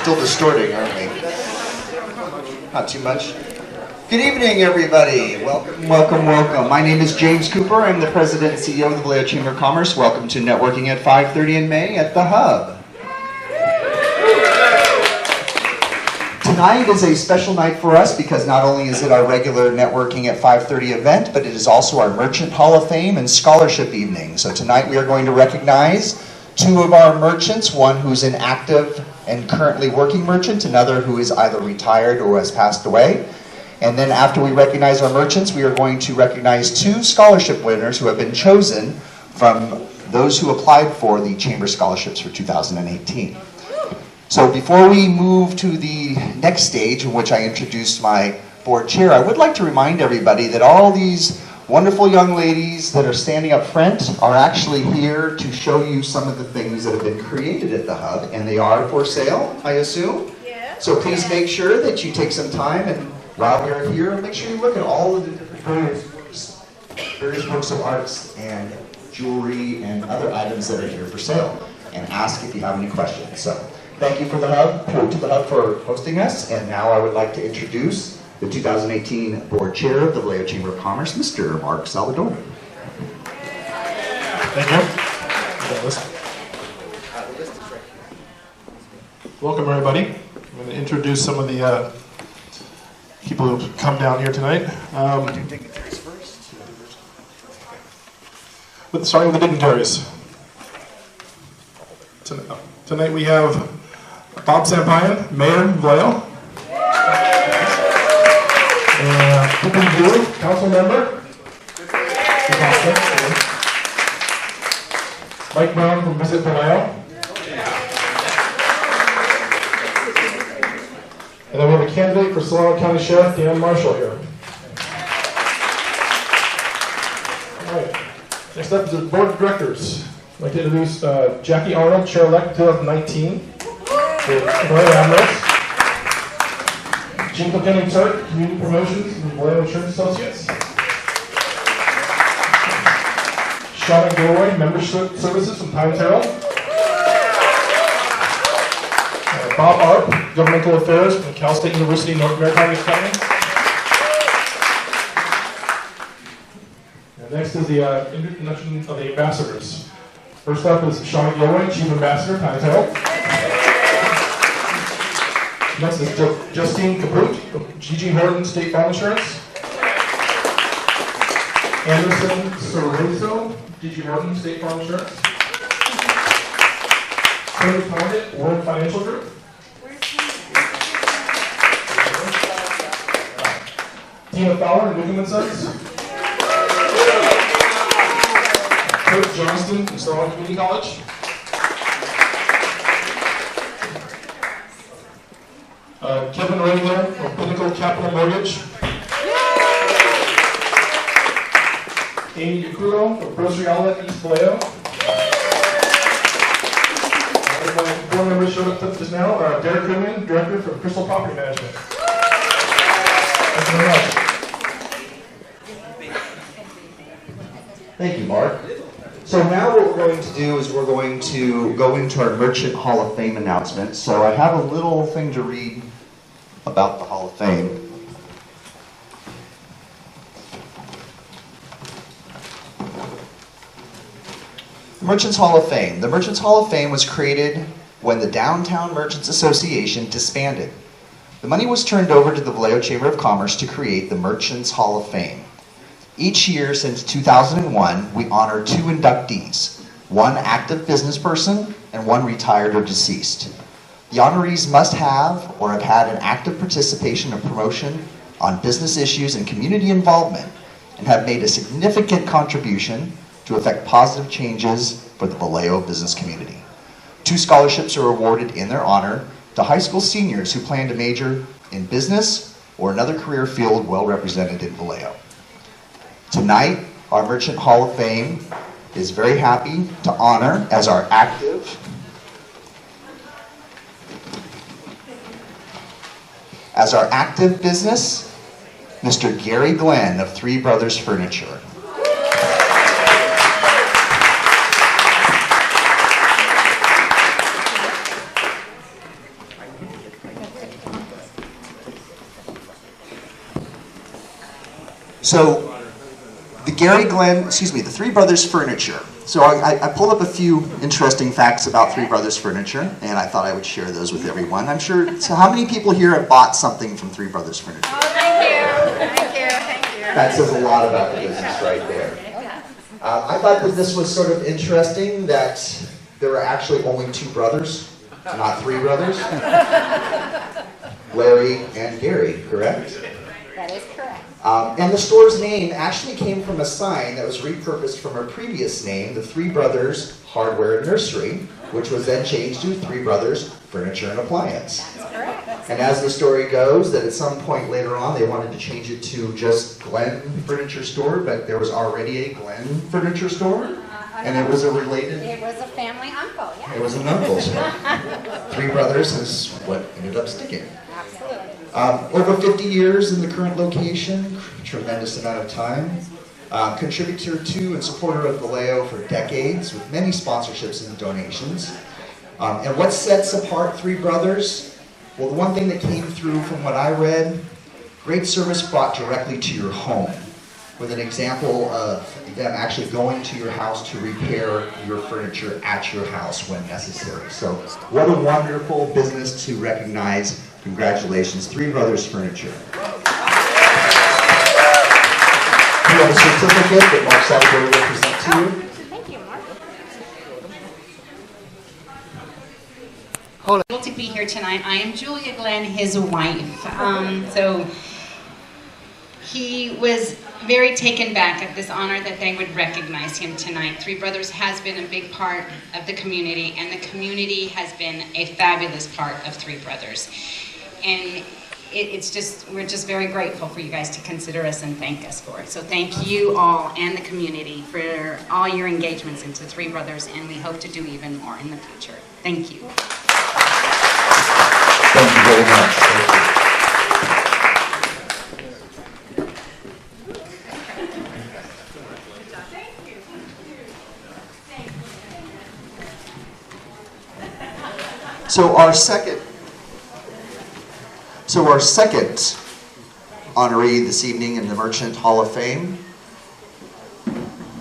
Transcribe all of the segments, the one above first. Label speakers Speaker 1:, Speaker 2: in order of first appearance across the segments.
Speaker 1: still distorting, aren't we? Not too much. Good evening, everybody. Welcome, welcome, welcome. My name is James Cooper. I'm the President and CEO of the Vallejo Chamber of Commerce. Welcome to Networking at 5:30 in May at the Hub. Tonight is a special night for us because not only is it our regular Networking at 5:30 event, but it is also our Merchant Hall of Fame and Scholarship Evening. So tonight we are going to recognize two of our merchants, one who's an active and currently working merchant, another who is either retired or has passed away. And then after we recognize our merchants, we are going to recognize two scholarship winners who have been chosen from those who applied for the Chamber Scholarships for 2018. So before we move to the next stage in which I introduce my board chair, I would like to remind everybody that all these wonderful young ladies that are standing up front are actually here to show you some of the things that have been created at the Hub, and they are for sale, I assume? Yeah. So please make sure that you take some time, and while we're here, make sure you look at all of the different various works of arts and jewelry and other items that are here for sale, and ask if you have any questions. So thank you to the Hub for hosting us, and now I would like to introduce the 2018 Board Chair of the Vallejo Chamber of Commerce, Mr. Mark Salvador.
Speaker 2: Thank you. Welcome, everybody. I'm going to introduce some of the people who have come down here tonight. Starting with the dignitaries. Tonight we have Bob Sampayan, Mayor of Vallejo. Pippin Yu, Council Member. Mike Brown from Visit Vallejo. And then we have a candidate for Solano County Sheriff, Dan Marshall, here. All right. Next up is the Board of Directors. I'd like to introduce Jackie Arnold, Chair-elect 2019. Vallejo Admirals. Jim Kilkenny Turk, Community Promotions from Vallejo Insurance Associates. Shauna Gilroy, Membership Services from Times Herald. Bob Arp, Governmental Affairs from Cal State University, North Maritime Academy. And next is the introduction of the ambassadors. First up is Shauna Gilroy, Chief Ambassador, Times Herald. Next is Justine Caput from G.G. Horton State Farm Insurance. Anderson Cerezo, G.G. Horton State Farm Insurance. Tony Condit, World Financial Group. Tina Fowler and Wickham & Sons. Kurt Johnston from Solano Community College. Kevin Rangler from Pinnacle Capital Mortgage. Amy Yakudo from Grocery Outlet East Vallejo. My board members showed up just now. Derek Goodman, Director from Crystal Property Management. Thank you very much.
Speaker 1: Thank you, Mark. So now what we're going to do is we're going to go into our Merchant Hall of Fame announcement. So I have a little thing to read about the Hall of Fame. The Merchants Hall of Fame. The Merchants Hall of Fame was created when the Downtown Merchants Association disbanded. The money was turned over to the Vallejo Chamber of Commerce to create the Merchants Hall of Fame. Each year since 2001, we honor two inductees, one active business person and one retired or deceased. The honorees must have or have had an active participation or promotion on business issues and community involvement and have made a significant contribution to effect positive changes for the Vallejo business community. Two scholarships are awarded in their honor to high school seniors who plan to major in business or another career field well represented in Vallejo. Tonight, our Merchant Hall of Fame is very happy to honor as our active business, Mr. Gary Glenn of Three Brothers Furniture. So the the Three Brothers Furniture. So I pulled up a few interesting facts about Three Brothers Furniture, and I thought I would share those with everyone. I'm sure, so how many people here have bought something from Three Brothers Furniture?
Speaker 3: Oh, thank you. Thank you. Thank you.
Speaker 1: That says a lot about the business right there. I thought that this was sort of interesting that there were actually only two brothers, not three brothers. Larry and Gary, correct?
Speaker 3: That is correct.
Speaker 1: And the store's name actually came from a sign that was repurposed from our previous name, the Three Brothers Hardware and Nursery, which was then changed to Three Brothers Furniture and Appliance.
Speaker 3: That's correct.
Speaker 1: And as the story goes, that at some point later on they wanted to change it to just Glenn Furniture Store, but there was already a Glenn Furniture Store, and it was a related...
Speaker 3: It was a family uncle, yeah.
Speaker 1: It was an uncle, so Three Brothers is what ended up sticking.
Speaker 3: Absolutely.
Speaker 1: Over 50 years in the current location, tremendous amount of time. Contributor to and supporter of Vallejo for decades with many sponsorships and donations. And what sets apart Three Brothers? Well, the one thing that came through from what I read, great service brought directly to your home, with an example of them actually going to your house to repair your furniture at your house when necessary. So what a wonderful business to recognize. Congratulations, Three Brothers Furniture. We have a certificate that Mark Salvatore will present to you.
Speaker 3: Thank you, Mark.
Speaker 4: Able to be here tonight. I am Julia Glenn, his wife. So he was very taken back at this honor that they would recognize him tonight. Three Brothers has been a big part of the community, and the community has been a fabulous part of Three Brothers. And we're just very grateful for you guys to consider us and thank us for it. So thank you all and the community for all your engagements into Three Brothers, and we hope to do even more in the future. Thank you.
Speaker 1: Thank you very much. Thank you. So our second honoree this evening in the Merchant Hall of Fame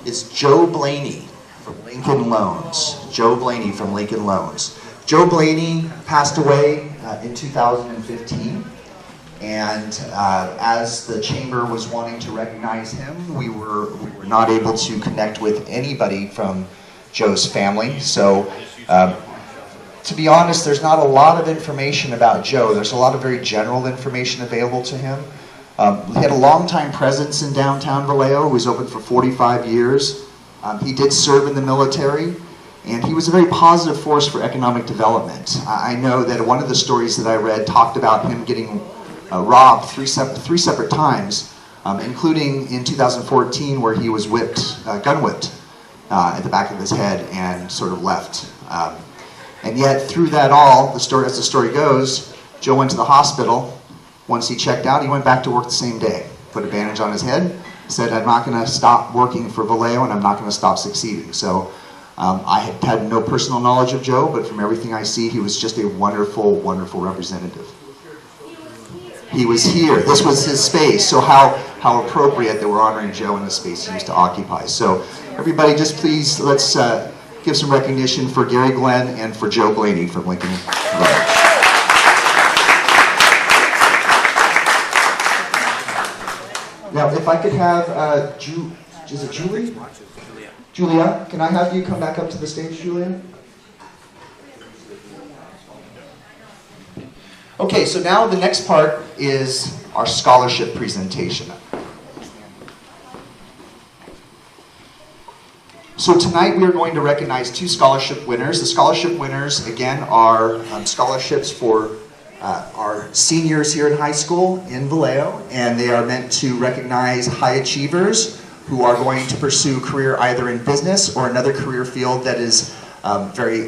Speaker 1: is Joe Blaney from Lincoln Loans. Joe Blaney from Lincoln Loans. Joe Blaney passed away in 2015, and as the chamber was wanting to recognize him, we were not able to connect with anybody from Joe's family. So to be honest, there's not a lot of information about Joe. There's a lot of very general information available to him. He had a long-time presence in downtown Vallejo. He was open for 45 years. He did serve in the military, and he was a very positive force for economic development. I know that one of the stories that I read talked about him getting robbed three separate times, including in 2014 where he was gun whipped at the back of his head and sort of left. And yet through that all, as the story goes, Joe went to the hospital. Once he checked out, he went back to work the same day. Put a bandage on his head, said, I'm not going to stop working for Vallejo, and I'm not going to stop succeeding. So I had no personal knowledge of Joe, but from everything I see, he was just a wonderful, wonderful representative. He was here. This was his space. So how appropriate that we're honoring Joe in the space he used to occupy. So everybody, just please, let's give some recognition for Gary Glenn and for Joe Blaney from Lincoln. Now, if I could have, is it Julie? Julia, can I have you come back up to the stage, Julia? Okay, so now the next part is our scholarship presentation. So tonight we are going to recognize two scholarship winners. The scholarship winners, again, are scholarships for our seniors here in high school in Vallejo, and they are meant to recognize high achievers who are going to pursue a career either in business or another career field that is very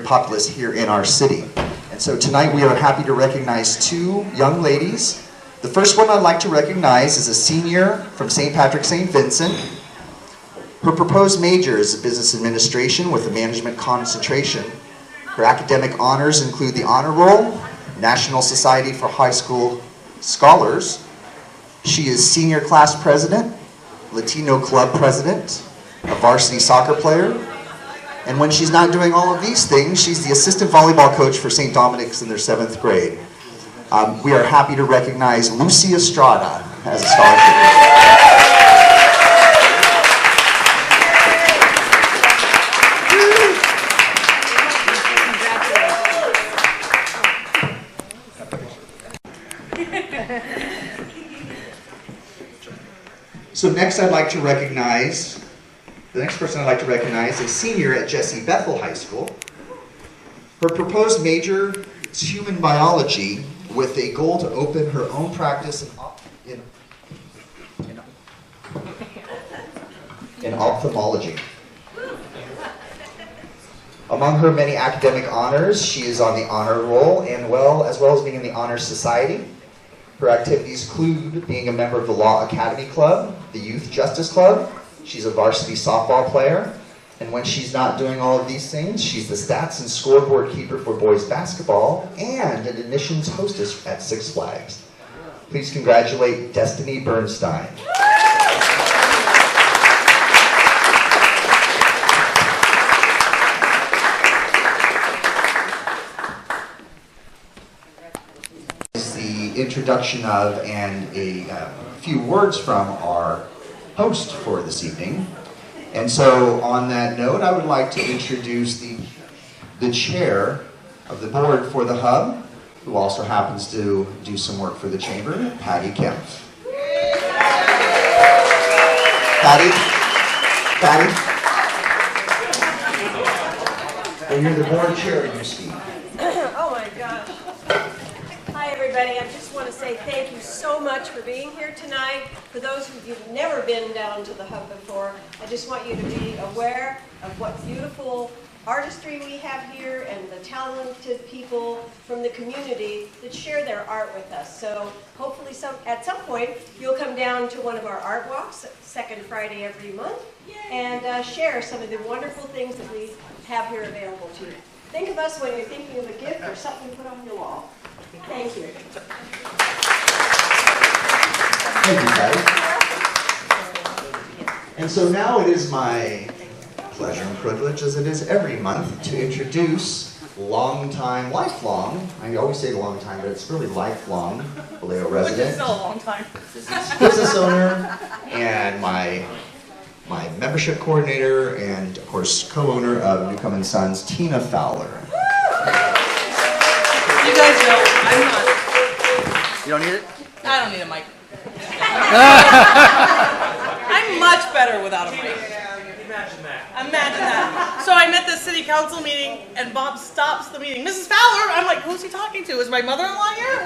Speaker 1: populous here in our city. And so tonight we are happy to recognize two young ladies. The first one I'd like to recognize is a senior from St. Patrick St. Vincent. Her proposed major is business administration with a management concentration. Her academic honors include the Honor Roll, National Society for High School Scholars. She is senior class president, Latino club president, a varsity soccer player, and when she's not doing all of these things, she's the assistant volleyball coach for St. Dominic's in their 7th grade. We are happy to recognize Lucy Estrada as a scholarship. So next I'd like to recognize, the next person I'd like to recognize is senior at Jesse Bethel High School. Her proposed major is human biology with a goal to open her own practice in ophthalmology. Among her many academic honors, she is on the honor roll and as well as being in the Honor Society. Her activities include being a member of the Law Academy Club, the Youth Justice Club. She's a varsity softball player. And when she's not doing all of these things, she's the stats and scoreboard keeper for boys basketball and an admissions hostess at Six Flags. Please congratulate Destiny Bernstein. Introduction of and a few words from our host for this evening. And so on that note, I would like to introduce the chair of the board for the Hub, who also happens to do some work for the Chamber, Patty Kemp. Patty? And you're the board chair, you speak.
Speaker 5: Oh my gosh. Hi everybody, I just want to say thank you so much for being here tonight. For those of you who've never been down to the Hub before, I just want you to be aware of what beautiful artistry we have here and the talented people from the community that share their art with us. So hopefully at some point you'll come down to one of our art walks, second Friday every month, and share some of the wonderful things that we have here available to you. Think of us when you're thinking of a gift or something to put on your wall. Thank you.
Speaker 1: Thank you, Patty. And so now it is my pleasure and privilege, as it is every month, to introduce lifelong, I always say long time, but it's really lifelong, Vallejo resident.
Speaker 5: Which is still a long time.
Speaker 1: Business owner, and my membership coordinator, and of course, co-owner of Newcomb & Sons, Tina Fowler.
Speaker 6: You guys know, I'm not.
Speaker 7: You don't need it?
Speaker 6: I don't need a mic. I'm much better without a mic. Imagine that. So I'm at the city council meeting, and Bob stops the meeting. Mrs. Fowler, I'm like, who's he talking to? Is my mother-in-law here?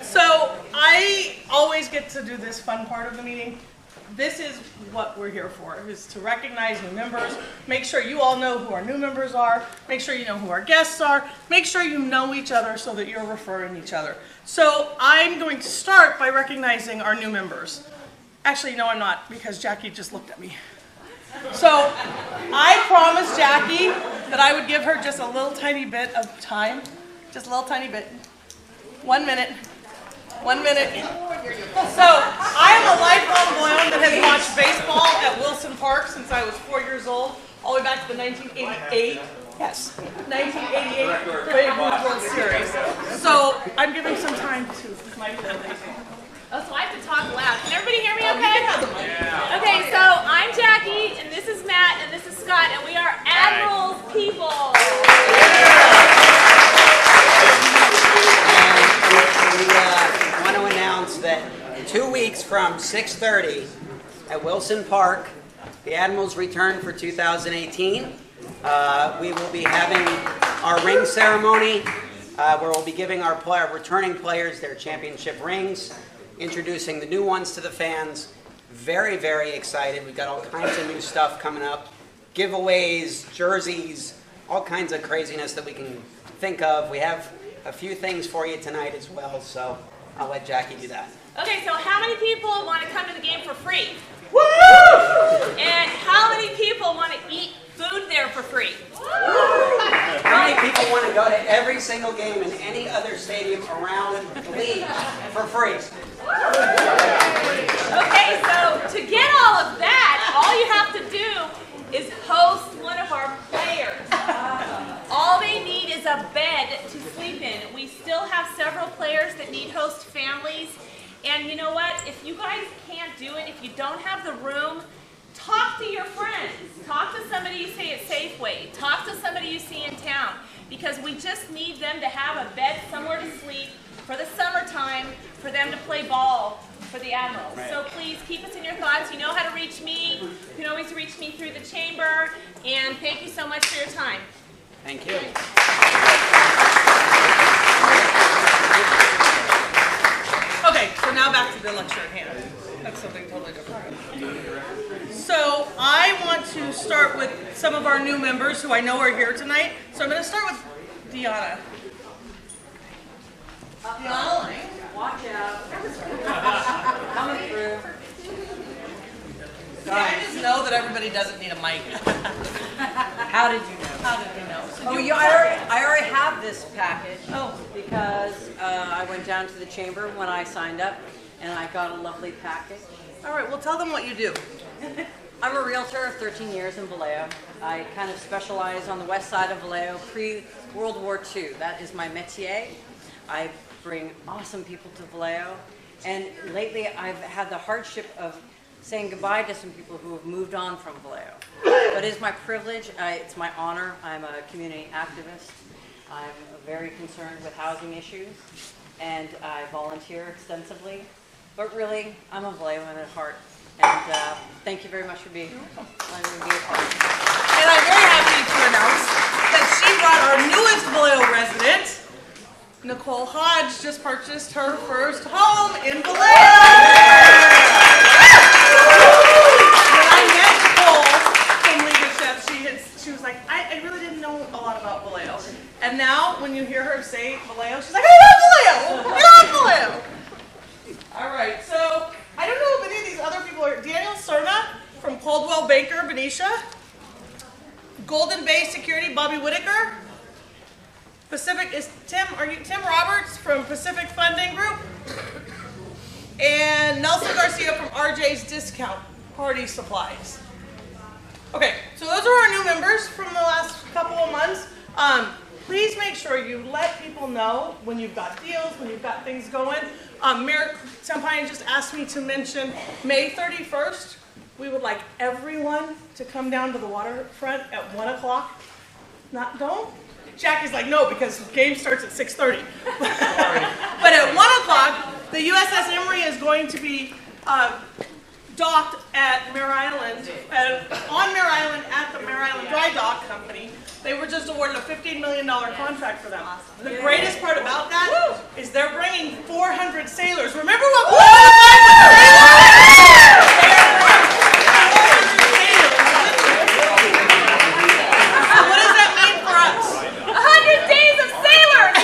Speaker 6: So I always get to do this fun part of the meeting. This is what we're here for, is to recognize new members, make sure you all know who our new members are, make sure you know who our guests are, make sure you know each other so that you're referring each other. So I'm going to start by recognizing our new members. Actually, no, I'm not, because Jackie just looked at me. So I promised Jackie that I would give her just a little tiny bit of time, just a little tiny bit. 1 minute. 1 minute. So, I am a lifelong Boyan that has watched baseball at Wilson Park since I was 4 years old, all the way back to the 1988. Yes, 1988 Babe Ruth World Series. So, I'm giving some time to my family.
Speaker 8: Oh, so I have to talk loud. Can everybody hear me okay? Okay, so I'm Jackie, and this is Matt, and this is Scott, and we are Admiral's people.
Speaker 9: We want to announce that 2 weeks from 6:30 at Wilson Park, the Admirals return for 2018. We will be having our ring ceremony where we'll be giving our returning players their championship rings, introducing the new ones to the fans. Very, very excited. We've got all kinds of new stuff coming up. Giveaways, jerseys, all kinds of craziness that we can think of. We have a few things for you tonight as well, so I'll let Jackie do that.
Speaker 8: Okay, so how many people want to come to the game for free? Woo! And how many people want to eat food there for free? Woo!
Speaker 9: How many people want to go to every single game in any other stadium around the league for free?
Speaker 8: Okay, so to get all of that, all you have to do is host one of our players. All they need is a bed to sleep in. We still have several players that need host families. And you know what? If you guys can't do it, if you don't have the room, talk to your friends. Talk to somebody you see at Safeway. Talk to somebody you see in town. Because we just need them to have a bed somewhere to sleep for the summertime, for them to play ball for the Admirals.
Speaker 9: Right.
Speaker 8: So please keep us in your thoughts. You know how to reach me. You can always reach me through the chamber. And thank you so much for your time.
Speaker 9: Thank you.
Speaker 6: Okay, so now back to the lecture at hand. That's something totally different. So I want to start with some of our new members who I know are here tonight. So I'm going to start with Deanna. Deanna Lang.
Speaker 10: Watch out. Coming through.
Speaker 6: See, I just know that everybody doesn't need a mic.
Speaker 10: How did you know?
Speaker 6: How did you know? So
Speaker 10: Oh,
Speaker 6: you-
Speaker 10: I already have this package.
Speaker 6: Oh.
Speaker 10: Because I went down to the chamber when I signed up, and I got a lovely package.
Speaker 6: All right, well, tell them what you do.
Speaker 10: I'm a realtor of 13 years in Vallejo. I kind of specialize on the west side of Vallejo, pre-World War II. That is my métier. I bring awesome people to Vallejo. And lately, I've had the hardship of saying goodbye to some people who have moved on from Vallejo. But it's my privilege, it's my honor. I'm a community activist. I'm very concerned with housing issues, and I volunteer extensively. But really, I'm a Vallejoan at heart. And thank you very much for being here. I'm going to be a part of it.
Speaker 6: And I'm very happy to announce that she brought our newest Vallejo resident, Nicole Hodge, just purchased her first home in Vallejo. When I met Nicole from leadership, she was like, I really didn't know a lot about Vallejo. And now, when you hear her say Vallejo, she's like, I love Vallejo! I love Vallejo! All right, so I don't know if any of these other people are. Daniel Cerna from Coldwell Banker, Benicia. Golden Bay Security, Bobby Whitaker. Pacific is Tim Roberts from Pacific Funding Group. And Nelson Garcia from RJ's Discount Party Supplies. Okay, so those are our new members from the last couple of months. Please make sure you let people know when you've got deals, when you've got things going. Mayor Sampayan just asked me to mention May 31st. We would like everyone to come down to the waterfront at 1 o'clock. Don't? Jackie's like, no, because the game starts at 6:30. But at 1 o'clock, the USS Emory is going to be docked at Mare Island, on Mare Island at the Mare Island Dry Dock Company. They were just awarded a $15 million contract for them. The greatest part about that is they're bringing 400 sailors. Remember what we What does that mean for us?
Speaker 8: 100 days of sailors!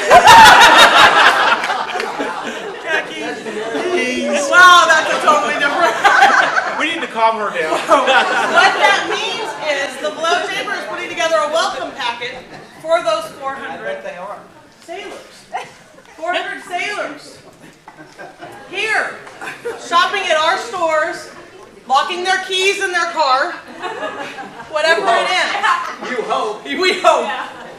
Speaker 6: Jackie. Wow, that's a totally different.
Speaker 2: We need to calm her down.
Speaker 6: What that means is the Vallejo Chamber is putting together a welcome packet for those 400 sailors. 400 sailors. Here, shopping at our stores, locking their keys in their car, whatever it is.
Speaker 9: You hope.
Speaker 6: We hope.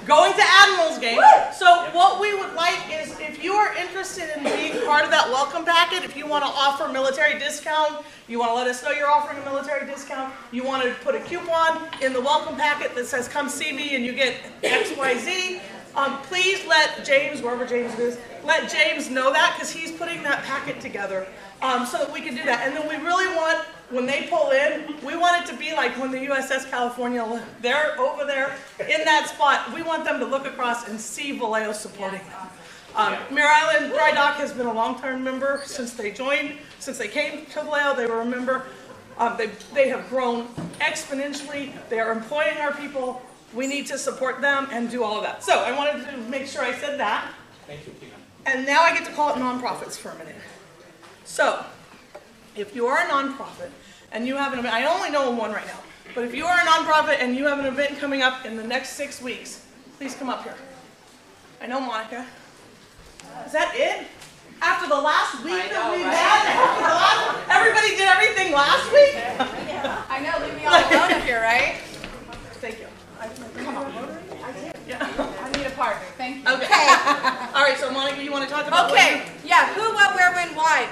Speaker 6: Going to Admirals game. So what we would like is, if you are interested in being part of that welcome packet, if you want to offer military discount, you want to let us know you're offering a military discount, you want to put a coupon in the welcome packet that says come see me and you get XYZ, please let James, wherever James is, let James know that, because he's putting that packet together so that we can do that. And then we really want, when they pull in, we want it to be like when the USS California, they're over there in that spot. We want them to look across and see Vallejo supporting them. Mare Island Dry Dock has been a long-term member since they joined, since they came to Vallejo. They were a member. They have grown exponentially. They are employing our people. We need to support them and do all of that. So I wanted to make sure I said that.
Speaker 2: Thank you, Tina.
Speaker 6: And now I get to call it nonprofits for a minute. So, if you are a nonprofit and you have an event, I only know one right now, but if you are a nonprofit and you have an event coming up in the next 6 weeks, please come up here. I know, Monica. Is that it? After the last week that we had? Everybody did everything last week?
Speaker 8: I know, leave me all alone up here, right?
Speaker 6: Thank you.
Speaker 8: Come on. I need a partner, thank you.
Speaker 6: Okay. All right, so Monica, you want to talk about
Speaker 8: Okay, yeah, who, what, where, when, why.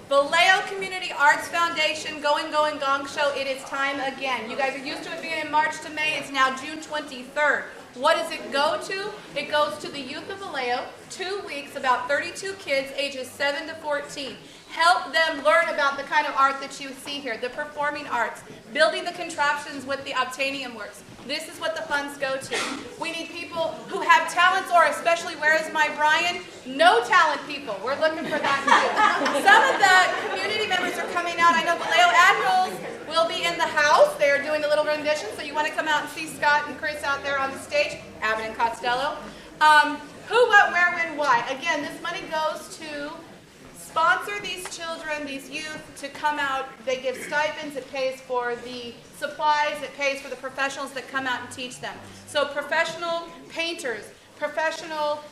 Speaker 8: Vallejo Community Arts Foundation, Going, Gong Show, it is time again. You guys are used to it being in March to May, it's now June 23rd. What does it go to? It goes to the youth of Vallejo, 2 weeks, about 32 kids, ages 7 to 14. Help them learn about the kind of art that you see here, the performing arts, building the contraptions with the obtainium works. This is what the funds go to. We need people who have talents, or especially, where is my Brian? No talent people. We're looking for that too. Some of the community members are coming out. I know Vallejo Admirals will be in the house. They are doing a little rendition, so you want to come out and see Scott and Chris out there on the stage, Abbott and Costello. Who, what, where, when, why. Again, this money goes to sponsor these children, these youth, to come out. They give stipends, it pays for the supplies, it pays for the professionals that come out and teach them. So professional painters, professional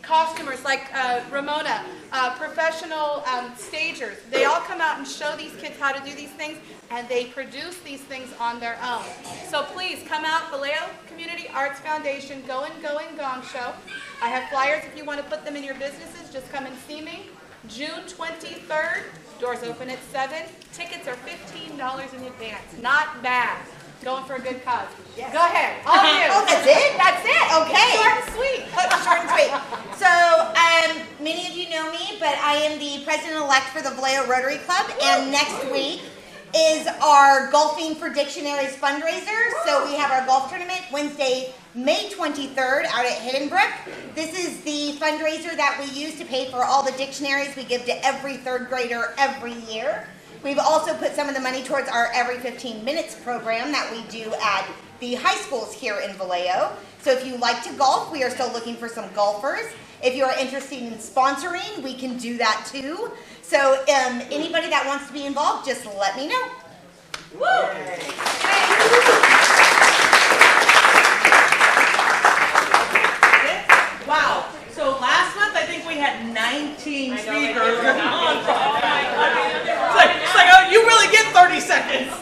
Speaker 8: costumers like Ramona, professional stagers, they all come out and show these kids how to do these things, and they produce these things on their own. So please come out, Vallejo Community Arts Foundation, Going Gong Show. I have flyers if you want to put them in your businesses, just come and see me. June 23rd, doors open at 7. Tickets are $15 in advance. Not bad. Going for a good cause. Yes. Go ahead. All of you.
Speaker 11: Oh, that's it?
Speaker 8: That's it.
Speaker 11: Okay.
Speaker 8: Short and sweet.
Speaker 11: Short and sweet. So, many of you know me, but I am the president-elect for the Vallejo Rotary Club, and next week is our Golfing for Dictionaries fundraiser. So we have our golf tournament Wednesday, May 23rd out at Hidden Brook. This is the fundraiser that we use to pay for all the dictionaries we give to every third grader every year. We've also put some of the money towards our Every 15 Minutes program that we do at the high schools here in Vallejo. So if you like to golf, we are still looking for some golfers. If you are interested in sponsoring, we can do that too. So anybody that wants to be involved, just let me know.
Speaker 8: Woo!
Speaker 6: Wow. So last month, I think we had 19 speakers. It's like, oh, you really get 30 seconds.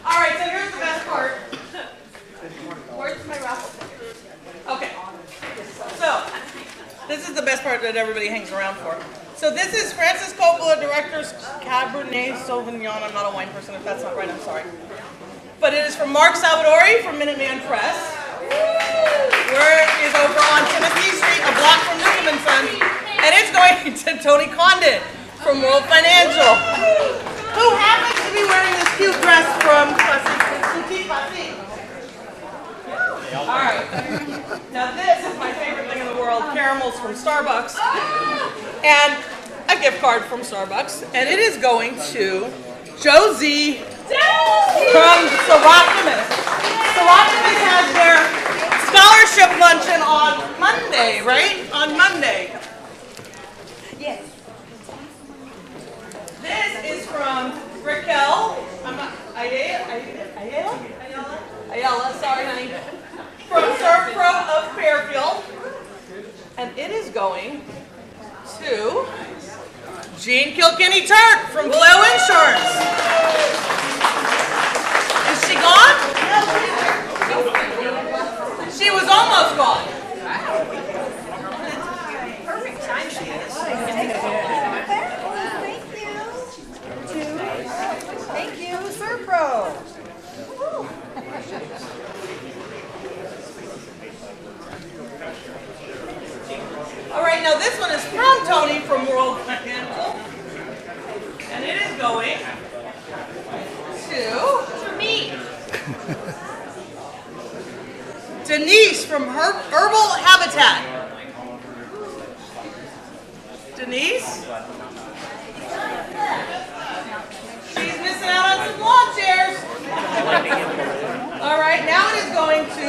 Speaker 6: All right, so here's the best part. Where's my raffle ticket? Okay. So, this is the best part that everybody hangs around for. So this is Francis Coppola, Director's Cabernet Sauvignon. I'm not a wine person. If that's not right, I'm sorry. But it is from Mark Salvadori from Minuteman Press. Where it is over on Timothy Street, a block from Newcomb & Son. And it's going to Tony Condon from World Financial, who happens to be wearing this cute dress from Boutique Boutique. All right. Now this is my favorite thing in the world, caramels from Starbucks. And a gift card from Starbucks. And it is going to Josie from Seropolis. Seropolis has their scholarship luncheon on Monday, right? On Monday.
Speaker 11: Yes.
Speaker 6: This is from Raquel. Ayala, sorry, honey. From Surf Pro of Fairfield. And it is going to Jean Kilkenny Turk from Vallejo Insurance. Is she gone? She was almost gone.
Speaker 11: Perfect time she is. Thank you, Serpro.
Speaker 6: All right, now this one is from Tony from World Financial. And it is going to me. Denise from Herbal Habitat. Denise? She's missing out on some lawn chairs. All right, now it is going to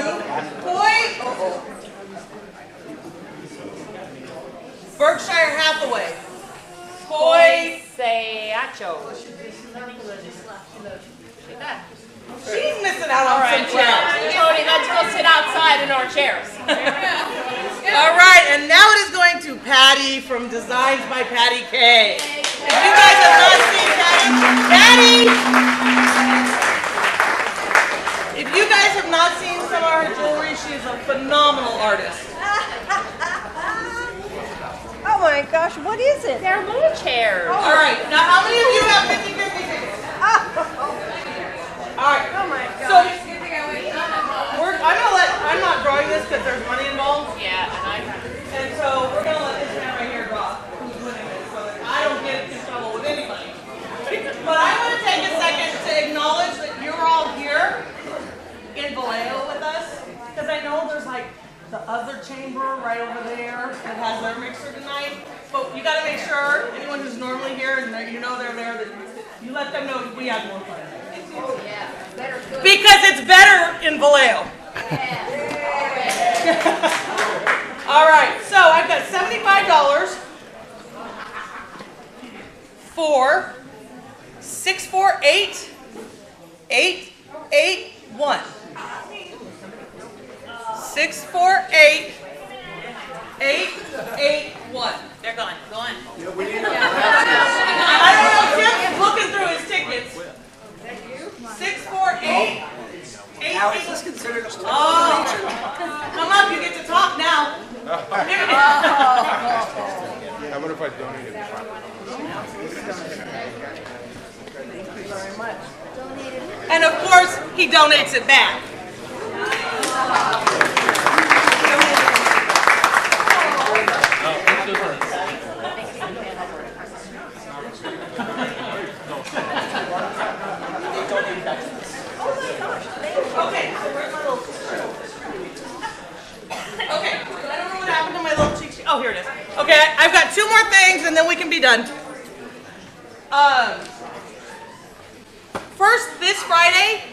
Speaker 6: Berkshire Hathaway. Koi
Speaker 8: Seacho.
Speaker 6: She's missing out
Speaker 8: All
Speaker 6: on
Speaker 8: right,
Speaker 6: some chairs.
Speaker 8: Tony, let's go sit outside in our chairs.
Speaker 6: All right, and now it is going to Patty from Designs by Patty K. If you guys have not seen Patty, if you guys have not seen some of her jewelry, she is a phenomenal artist.
Speaker 5: Oh my gosh, what is it?
Speaker 8: They're little chairs.
Speaker 6: All right, now how many of you have 50-50 tickets? All right.
Speaker 5: Oh my
Speaker 6: So
Speaker 5: gosh.
Speaker 6: I'm not drawing this because there's money involved.
Speaker 8: Yeah,
Speaker 6: And so we're gonna let this man right here draw who's winning this so that I don't get in trouble with anybody. But I want to take a second to acknowledge that you're all here in Vallejo with us, because I know there's like the other chamber right over there that has their mixer tonight. But you got to make sure anyone who's normally here and that you know they're there, that you let them know we have more fun. Because it's better in Vallejo. All right, so I've got $75 for 648-881. 648-881.
Speaker 8: they're gone. Go on.
Speaker 6: I don't know, Tim's looking through his tickets. 648-881.
Speaker 9: Now is this considered a sport?
Speaker 6: Oh, come up, you get to talk now.
Speaker 2: I wonder if I donated.
Speaker 6: And of course, he donates it back. Okay, so where's my little... Okay, so I don't know what happened to my little cheat sheet. Oh, here it is. Okay, I've got two more things and then we can be done. First, this Friday,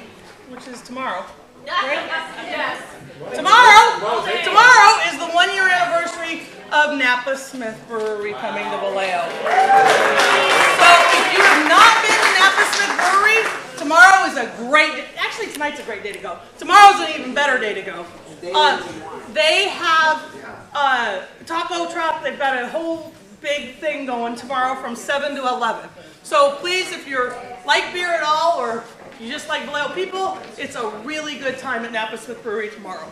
Speaker 6: which is tomorrow, right?
Speaker 8: Yes.
Speaker 6: Tomorrow is the 1-year anniversary of Napa Smith Brewery coming to Vallejo. So if you have not been to Napa Smith Brewery, tomorrow is a great, actually tonight's a great day to go. Tomorrow's an even better day to go. They have a taco truck. They've got a whole big thing going tomorrow from 7 to 11. So please, if you're like beer at all, or you just like Vallejo people, it's a really good time at Napa Smith Brewery tomorrow.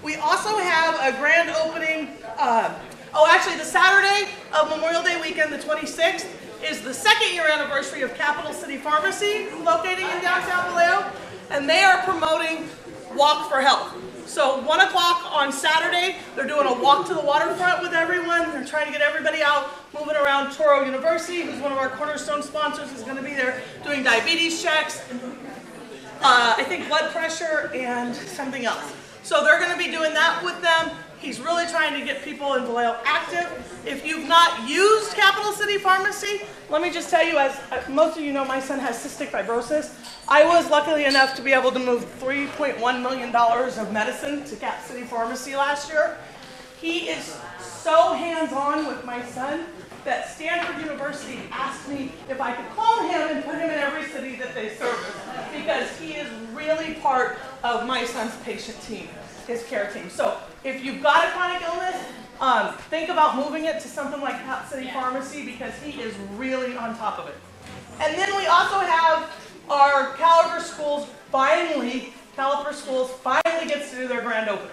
Speaker 6: We also have a grand opening, actually the Saturday of Memorial Day weekend, the 26th, is the 2nd year anniversary of Capital City Pharmacy, located in downtown Vallejo, and they are promoting Walk for Health. So 1 o'clock on Saturday, they're doing a walk to the waterfront with everyone. They're trying to get everybody out, moving around. Toro University, who's one of our cornerstone sponsors, is going to be there doing diabetes checks, I think blood pressure, and something else. So they're going to be doing that with them. He's really trying to get people in Vallejo active. If you've not used Capital City Pharmacy, let me just tell you, as most of you know, my son has cystic fibrosis. I was lucky enough to be able to move $3.1 million of medicine to Cap City Pharmacy last year. He is so hands-on with my son that Stanford University asked me if I could call him and put him in every city that they service, because he is really part of my son's patient team, his care team. So if you've got a chronic illness, think about moving it to something like Cap City Pharmacy, because he is really on top of it. And then we also have our Caliper Schools finally gets to do their grand opening.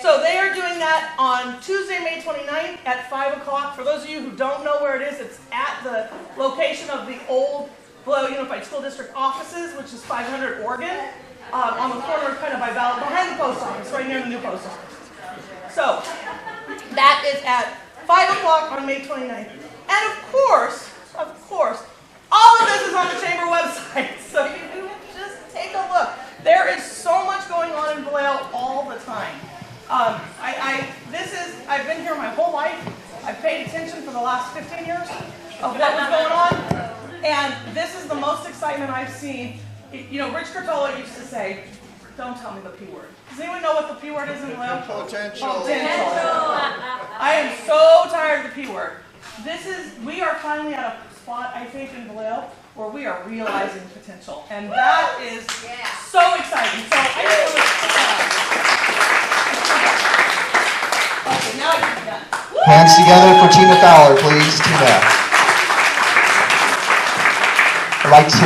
Speaker 6: So they are doing that on Tuesday, May 29th at 5 o'clock. For those of you who don't know where it is, it's at the location of the old Vallejo Unified School District offices, which is 500 Oregon, on the corner kind of behind the post office, right near the new post office. So that is at 5 o'clock on May 29th. And of course, all of this is on the chamber website. So you can just take a look. There is so much going on in Vallejo all the time. I've been here my whole life. I've paid attention for the last 15 years of what was going on. And this is the most excitement I've seen. You know, Rich Curtola used to say, don't tell me the P word. Does anyone know what the P word is in Vallejo? Potential. I am so tired of the P word. We are finally at a spot, I think, in Vallejo where we are realizing potential. And that is so exciting. So I just want to, okay, now I can be done.
Speaker 1: Hands together for Tina Fowler, please. Tina. I'd like to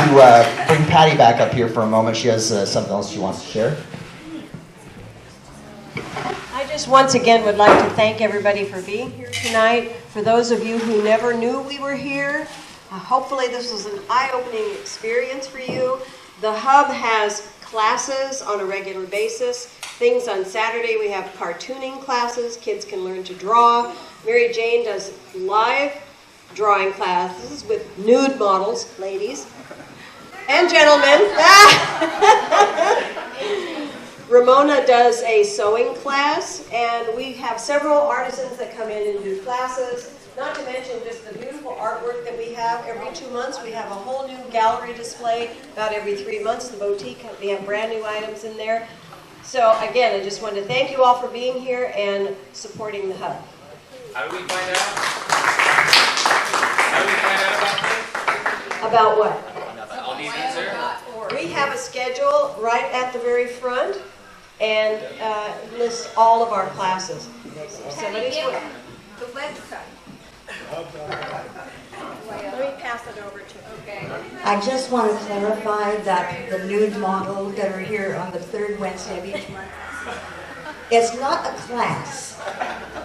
Speaker 1: bring Patty back up here for a moment. She has something else she wants to share.
Speaker 5: I just once again would like to thank everybody for being here tonight. For those of you who never knew we were here, hopefully this was an eye-opening experience for you. The Hub has classes on a regular basis. Things on Saturday, we have cartooning classes. Kids can learn to draw. Mary Jane does live drawing classes with nude models, ladies and gentlemen. Ramona does a sewing class, and we have several artisans that come in and do classes. Not to mention just the beautiful artwork that we have. Every 2 months we have a whole new gallery display. About every 3 months the boutique, we have brand new items in there. So again, I just want to thank you all for being here and supporting the Hub.
Speaker 12: How do we find out? How do we find out about this?
Speaker 5: About what?
Speaker 12: All these answers?
Speaker 5: We have a schedule right at the very front and lists all of our classes. Somebody's
Speaker 3: The website.
Speaker 5: Let me pass it over to you.
Speaker 3: Okay.
Speaker 13: I just want to clarify that the nude models that are here on the third Wednesday of each month, it's not a class.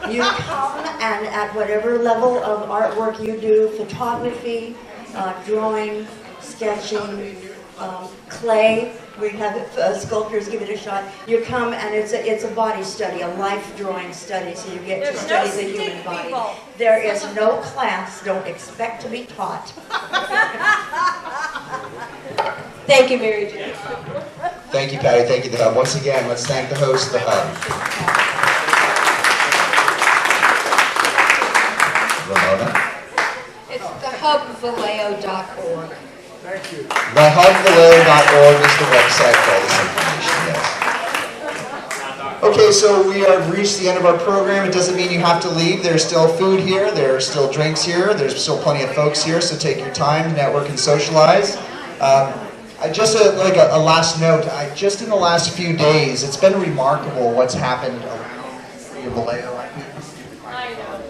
Speaker 13: You come and at whatever level of artwork you do, photography, drawing, sketching, clay, we have sculptors give it a shot. You come and it's a body study, a life drawing study, so you get to study the human body. There is no class, don't expect to be taught.
Speaker 5: Thank you, Mary Jane.
Speaker 1: Thank you, Patty. Thank you, the Hub. Once again, let's thank the host of the Hub. Ramona?
Speaker 3: It's thehubvallejo.org.
Speaker 2: Thank you.
Speaker 1: Thehubvallejo.org is the website for all this information, yes. Okay, so we have reached the end of our program. It doesn't mean you have to leave. There's still food here. There are still drinks here. There's still plenty of folks here, so take your time, network, and socialize. Just like a last note, just in the last few days, it's been remarkable what's happened around the city of Vallejo.
Speaker 5: I know.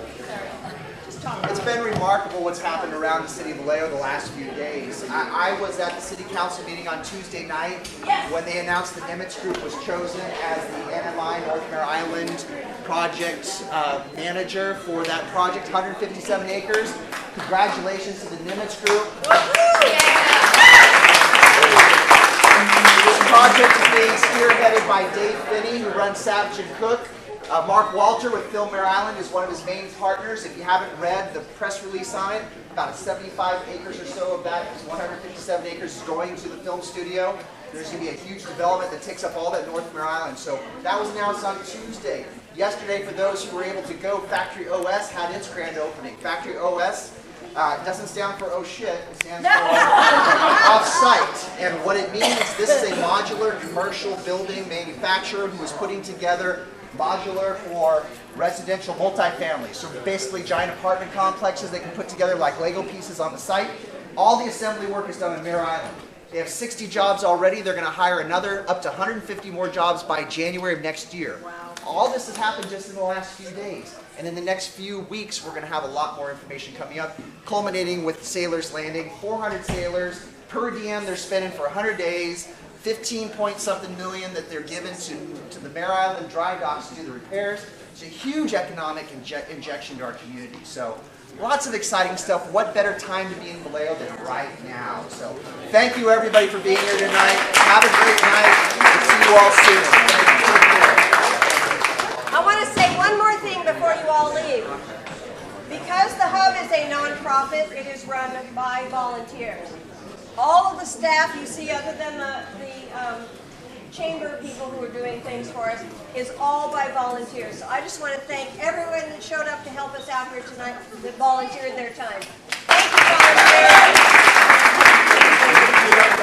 Speaker 5: Sorry.
Speaker 1: It's been remarkable what's happened around the city of Vallejo the last few days. I was at the city council meeting on Tuesday night when they announced the Nimitz Group was chosen as the NMI North Mare Island project manager for that project, 157 acres. Congratulations to the Nimitz Group. This project is being spearheaded by Dave Finney, who runs Savage & Cook. Mark Walter with Film Mare Island is one of his main partners. If you haven't read the press release on it, about 75 acres or so of that, 157 acres is going to the film studio. There's going to be a huge development that takes up all that North Mare Island. So that was announced on Tuesday. Yesterday, for those who were able to go, Factory OS had its grand opening. Factory OS doesn't stand for oh shit, it stands for off-site. And what it means, this is a modular commercial building manufacturer who is putting together modular for residential multifamily. So basically giant apartment complexes they can put together like Lego pieces on the site. All the assembly work is done on Mare Island. They have 60 jobs already. They're going to hire another up to 150 more jobs by January of next year. Wow. All this has happened just in the last few days. And in the next few weeks, we're going to have a lot more information coming up, culminating with Sailors Landing. 400 sailors per diem they're spending for 100 days, 15-point-something million that they're given to the Mare Island dry docks to do the repairs. It's a huge economic injection to our community. So lots of exciting stuff. What better time to be in Vallejo than right now? So thank you, everybody, for being here tonight. Have a great night. We'll see you all soon.
Speaker 5: I want to say one more thing before you all leave. Because the Hub is a nonprofit, it is run by volunteers. All of the staff you see, other than the chamber people who are doing things for us, is all by volunteers. So I just want to thank everyone that showed up to help us out here tonight that volunteered their time. Thank you, volunteers.